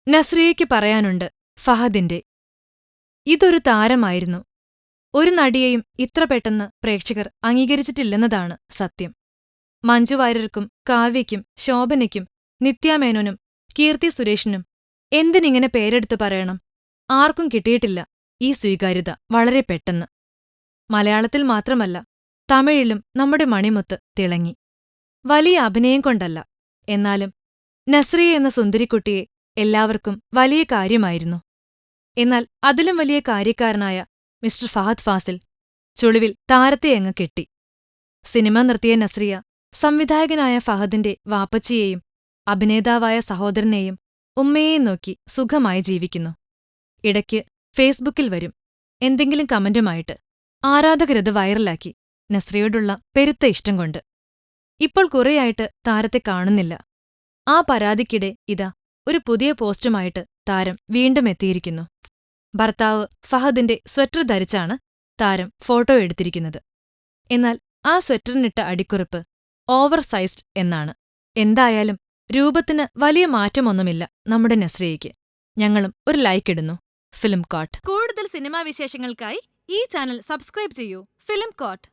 നസ്രിയയ്ക്ക് പറയാനുണ്ട് ഫഹദിന്റെ. ഇതൊരു താരമായിരുന്നു. ഒരു നടിയെയും ഇത്ര പെട്ടെന്ന് പ്രേക്ഷകർ അംഗീകരിച്ചിട്ടില്ലെന്നതാണ് സത്യം. മഞ്ജുവാര്യർക്കും കാവ്യയ്ക്കും ശോഭനയ്ക്കും നിത്യാമേനോനും കീർത്തി സുരേഷിനും എന്തിനിങ്ങനെ പേരെടുത്തു പറയണം? ആർക്കും കിട്ടിയിട്ടില്ല ഈ സ്വീകാര്യത വളരെ പെട്ടെന്ന്. മലയാളത്തിൽ മാത്രമല്ല, തമിഴിലും നമ്മുടെ മണിമുത്ത് തിളങ്ങി. വലിയ അഭിനയം കൊണ്ടല്ല, എന്നാലും നസ്രിയ എന്ന സുന്ദരിക്കുട്ടിയെ എല്ലാവർക്കും വലിയ കാര്യമായിരുന്നു. എന്നാൽ അതിലും വലിയ കാര്യക്കാരനായ മിസ്റ്റർ ഫഹദ് ഫാസിൽ ചുളിവിൽ താരത്തെയങ്ങ് കെട്ടി. സിനിമ നിർത്തിയ നസ്രിയ സംവിധായകനായ ഫഹദിന്റെ വാപ്പച്ചിയെയും അഭിനേതാവായ സഹോദരനെയും ഉമ്മയെയും നോക്കി സുഖമായി ജീവിക്കുന്നു. ഇടയ്ക്ക് ഫേസ്ബുക്കിൽ വരും എന്തെങ്കിലും കമന്റുമായിട്ട്. ആരാധകരത് വൈറലാക്കി, നസ്രിയോടുള്ള പെരുത്ത ഇഷ്ടം കൊണ്ട്. ഇപ്പോൾ കുറേയായിട്ട് താരത്തെ കാണുന്നില്ല. ആ പരാതിക്കിടെ ഇതാ ഒരു പുതിയ പോസ്റ്റുമായിട്ട് താരം വീണ്ടും എത്തിയിരിക്കുന്നു. ഭർത്താവ് ഫഹദിന്റെ സ്വെറ്റർ ധരിച്ചാണ് താരം ഫോട്ടോ എടുത്തിരിക്കുന്നത്. എന്നാൽ ആ സ്വെറ്ററിനിട്ട അടിക്കുറിപ്പ് ഓവർ സൈസ്ഡ് എന്നാണ്. എന്തായാലും രൂപത്തിന് വലിയ മാറ്റമൊന്നുമില്ല നമ്മുടെ നസ്രിയയ്ക്ക്. ഞങ്ങളും ഒരു ലൈക്ക് ഇടുന്നു. ഫിലിം കോട്ട്. കൂടുതൽ സിനിമാ വിശേഷങ്ങൾക്കായി ഈ ചാനൽ സബ്സ്ക്രൈബ് ചെയ്യൂ. Film coat.